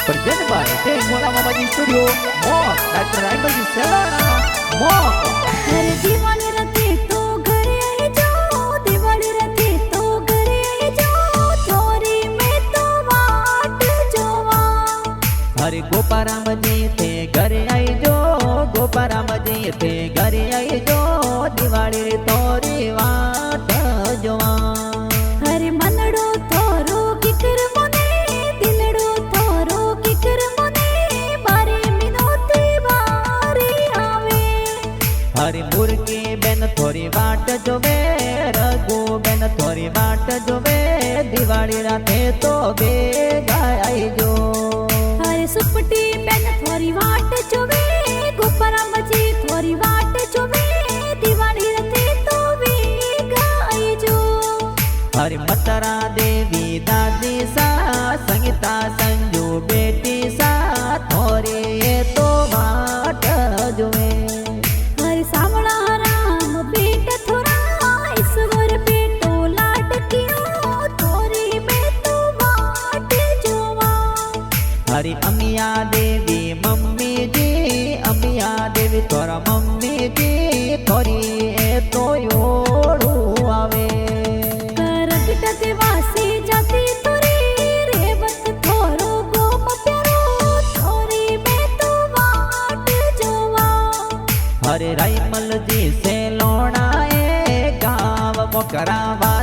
Present by Teng Mola Mamaji Studio, Mok, Dr. Raimel di Selana, Mok. हर दीवाने रखे तो घरे आई जाओ, दिवाली रखे तो घरे आई जाओ, थोरी में तो वाट जोवा। हरे गोपाराम जी थे घरे आई जो, गोपाराम जी थे घरे आई जो, दिवाली रे तोरी वाट जोवा। हरे मनड़ो थोरो किकर मोने, दिलड़ो थोरो किकर मोने, बारे मिनोती बारी आवे। हरे मुर्गी बेन थोरी वाट जोवे, रघु बेन थोरी वाट जोवे, दिवाली राते तो बेगा आई जो। हरे सुपटी बेन थोरी वाट जोवे, गोपाराम जी थोरी वाट जोवे, दिवाली रते तो बेगा आई जो। हरे मतरा देवी दादी सा, संगीता संजू बेटी सा, थोरी ये तो वाट जोवे। हरे सावड़ा राम बेट थोरा, ईश्वर बेटो लाड कियो, थोरी में तो वाट जोवा। हरे अमिया देवी मम्मी जी, अमिया देवी तोरा मम्मी जी, थोरी ये तो योड़ू आवे। करकिट देवासी जाती थोरी, रेवत थोरो गोम प्यारो, थोरी में तो वाट जोवा। हरे राइमल जी से लोणाए गाँव मोकरावा